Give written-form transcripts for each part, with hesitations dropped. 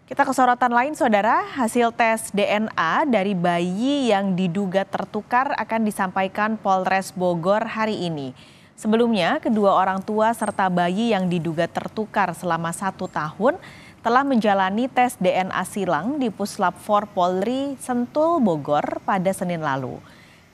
Kita ke sorotan lain, Saudara. Hasil tes DNA dari bayi yang diduga tertukar akan disampaikan Polres Bogor hari ini. Sebelumnya, kedua orang tua serta bayi yang diduga tertukar selama 1 tahun telah menjalani tes DNA silang di Puslap 4 Polri Sentul Bogor pada Senin lalu.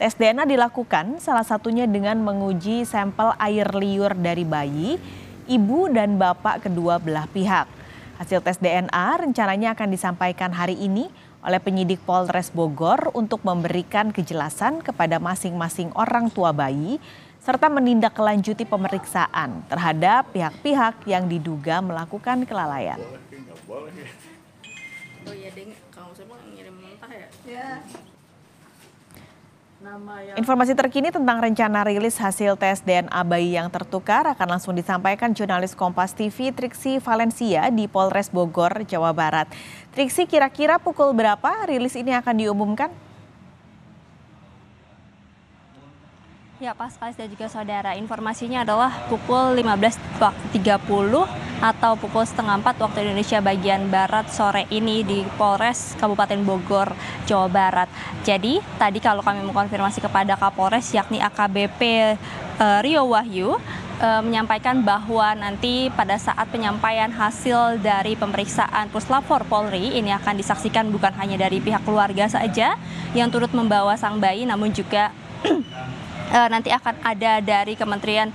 Tes DNA dilakukan salah satunya dengan menguji sampel air liur dari bayi, ibu dan bapak kedua belah pihak. Hasil tes DNA rencananya akan disampaikan hari ini oleh penyidik Polres Bogor untuk memberikan kejelasan kepada masing-masing orang tua bayi serta menindaklanjuti pemeriksaan terhadap pihak-pihak yang diduga melakukan kelalaian. Oh iya, Deng, kamu semua ngirim mentah ya? Ya. Informasi terkini tentang rencana rilis hasil tes DNA bayi yang tertukar akan langsung disampaikan jurnalis Kompas TV Triksi Valencia di Polres Bogor, Jawa Barat. Triksi, kira-kira pukul berapa rilis ini akan diumumkan? Ya, Paskalis dan juga saudara, informasinya adalah pukul 15.30 atau pukul 3:30 waktu Indonesia bagian Barat sore ini di Polres Kabupaten Bogor, Jawa Barat. Jadi tadi kalau kami mengkonfirmasi kepada Kapolres yakni AKBP Rio Wahyu, menyampaikan bahwa nanti pada saat penyampaian hasil dari pemeriksaan Puslap 4 Polri ini akan disaksikan bukan hanya dari pihak keluarga saja yang turut membawa sang bayi, namun juga nanti akan ada dari Kementerian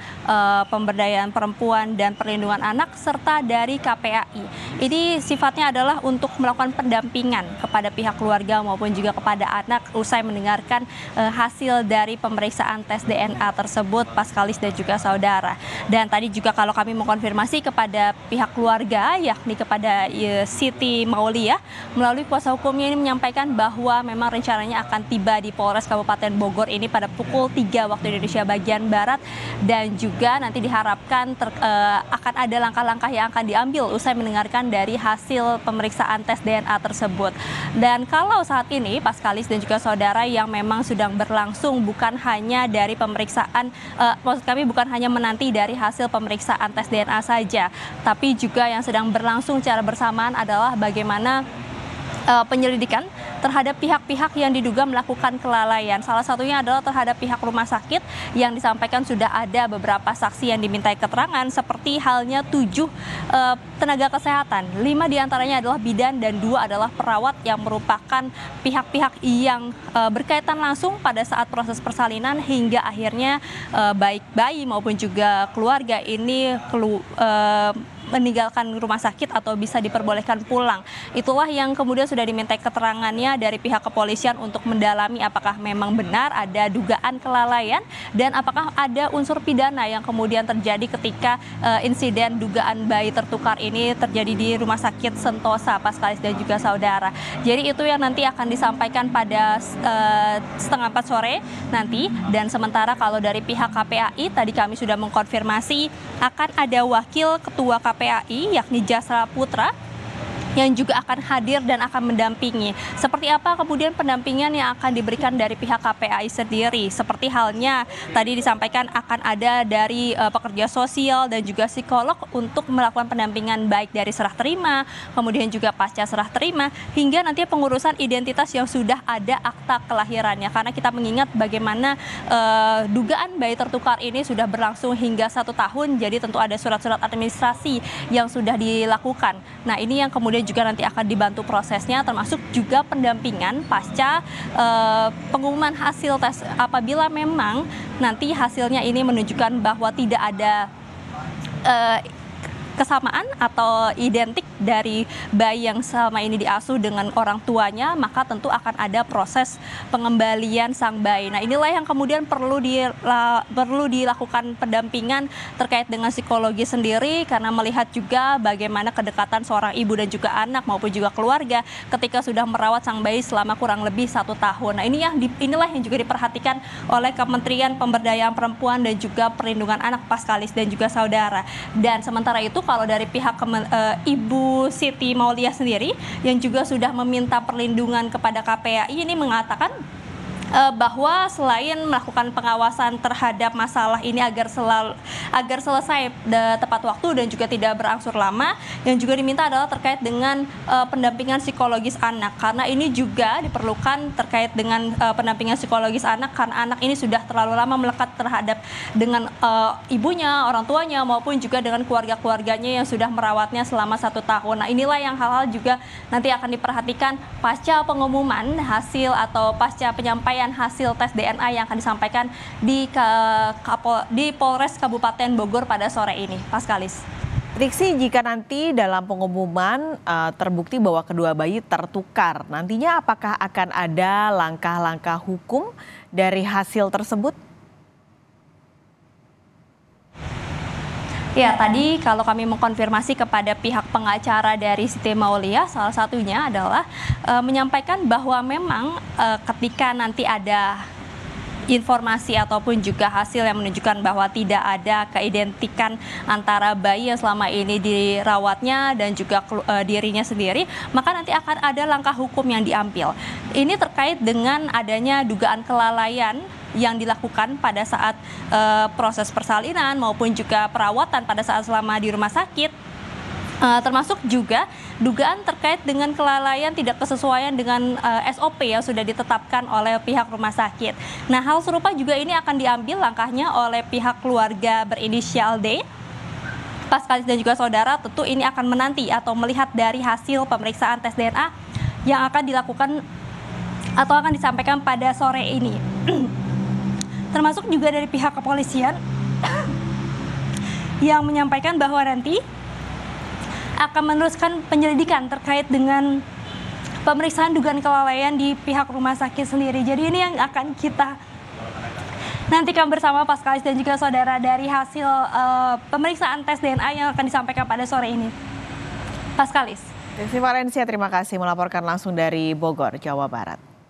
Pemberdayaan Perempuan dan Perlindungan Anak serta dari KPAI. Ini sifatnya adalah untuk melakukan pendampingan kepada pihak keluarga maupun juga kepada anak usai mendengarkan hasil dari pemeriksaan tes DNA tersebut, Paskalis dan juga saudara. Dan tadi juga kalau kami mengkonfirmasi kepada pihak keluarga yakni kepada Siti Maulia melalui kuasa hukumnya ini menyampaikan bahwa memang rencananya akan tiba di Polres Kabupaten Bogor ini pada pukul 3 waktu Indonesia bagian Barat, dan juga nanti diharapkan akan ada langkah-langkah yang akan diambil usai mendengarkan dari hasil pemeriksaan tes DNA tersebut. Dan kalau saat ini Paskalis dan juga saudara yang memang sedang berlangsung bukan hanya dari pemeriksaan, maksud kami bukan hanya menanti dari hasil pemeriksaan tes DNA saja, tapi juga yang sedang berlangsung secara bersamaan adalah bagaimana penyelidikan terhadap pihak-pihak yang diduga melakukan kelalaian. Salah satunya adalah terhadap pihak rumah sakit yang disampaikan sudah ada beberapa saksi yang dimintai keterangan seperti halnya 7 tenaga kesehatan. 5 diantaranya adalah bidan dan 2 adalah perawat yang merupakan pihak-pihak yang berkaitan langsung pada saat proses persalinan hingga akhirnya baik bayi maupun juga keluarga ini meninggalkan rumah sakit atau bisa diperbolehkan pulang. Itulah yang kemudian sudah dimintai keterangannya dari pihak kepolisian untuk mendalami apakah memang benar ada dugaan kelalaian dan apakah ada unsur pidana yang kemudian terjadi ketika insiden dugaan bayi tertukar ini terjadi di Rumah Sakit Sentosa, Paskalis dan juga saudara. Jadi itu yang nanti akan disampaikan pada 3:30 sore nanti. Dan sementara kalau dari pihak KPAI tadi kami sudah mengkonfirmasi akan ada wakil ketua KPAI yakni Jasra Putra yang juga akan hadir dan akan mendampingi. Seperti apa kemudian pendampingan yang akan diberikan dari pihak KPAI sendiri? Seperti halnya tadi disampaikan akan ada dari pekerja sosial dan juga psikolog untuk melakukan pendampingan baik dari serah terima, kemudian juga pasca serah terima, hingga nanti pengurusan identitas yang sudah ada akta kelahirannya. Karena kita mengingat bagaimana dugaan bayi tertukar ini sudah berlangsung hingga 1 tahun, jadi tentu ada surat-surat administrasi yang sudah dilakukan. Nah, ini yang kemudian juga nanti akan dibantu prosesnya, termasuk juga pendampingan pasca pengumuman hasil tes apabila memang nanti hasilnya ini menunjukkan bahwa tidak ada kesamaan atau identik dari bayi yang selama ini diasuh dengan orang tuanya, maka tentu akan ada proses pengembalian sang bayi. Nah, inilah yang kemudian perlu dilakukan pendampingan terkait dengan psikologi sendiri, karena melihat juga bagaimana kedekatan seorang ibu dan juga anak maupun juga keluarga ketika sudah merawat sang bayi selama kurang lebih 1 tahun. Nah, inilah yang juga diperhatikan oleh Kementerian Pemberdayaan Perempuan dan juga Perlindungan Anak, Paskalis dan juga saudara. Dan sementara itu kalau dari pihak Ibu Siti Maulia sendiri yang juga sudah meminta perlindungan kepada KPAI ini mengatakan bahwa selain melakukan pengawasan terhadap masalah ini agar selesai tepat waktu dan juga tidak berangsur lama, yang juga diminta adalah terkait dengan pendampingan psikologis anak, karena ini juga diperlukan terkait dengan pendampingan psikologis anak karena anak ini sudah terlalu lama melekat terhadap dengan ibunya, orang tuanya maupun juga dengan keluarga-keluarganya yang sudah merawatnya selama 1 tahun. Nah, inilah yang hal-hal juga nanti akan diperhatikan pasca pengumuman hasil atau pasca penyampaian hasil tes DNA yang akan disampaikan di Polres Kabupaten Bogor pada sore ini. Paskalis. Triksi, jika nanti dalam pengumuman terbukti bahwa kedua bayi tertukar, nantinya apakah akan ada langkah-langkah hukum dari hasil tersebut? Ya, tadi kalau kami mengkonfirmasi kepada pihak pengacara dari Siti Maulia, salah satunya adalah menyampaikan bahwa memang ketika nanti ada informasi ataupun juga hasil yang menunjukkan bahwa tidak ada keidentikan antara bayi yang selama ini dirawatnya dan juga dirinya sendiri, maka nanti akan ada langkah hukum yang diambil. Ini terkait dengan adanya dugaan kelalaian yang dilakukan pada saat proses persalinan maupun juga perawatan pada saat selama di rumah sakit, termasuk juga dugaan terkait dengan kelalaian tidak kesesuaian dengan SOP yang sudah ditetapkan oleh pihak rumah sakit. Nah, hal serupa juga ini akan diambil langkahnya oleh pihak keluarga berinisial D. Paskalis dan juga saudara, tentu ini akan menanti atau melihat dari hasil pemeriksaan tes DNA yang akan dilakukan atau akan disampaikan pada sore ini. Termasuk juga dari pihak kepolisian yang menyampaikan bahwa nanti akan meneruskan penyelidikan terkait dengan pemeriksaan dugaan kelalaian di pihak rumah sakit sendiri. Jadi ini yang akan kita nantikan bersama Paskalis dan juga saudara dari hasil pemeriksaan tes DNA yang akan disampaikan pada sore ini. Paskalis. Desi Valencia, terima kasih melaporkan langsung dari Bogor, Jawa Barat.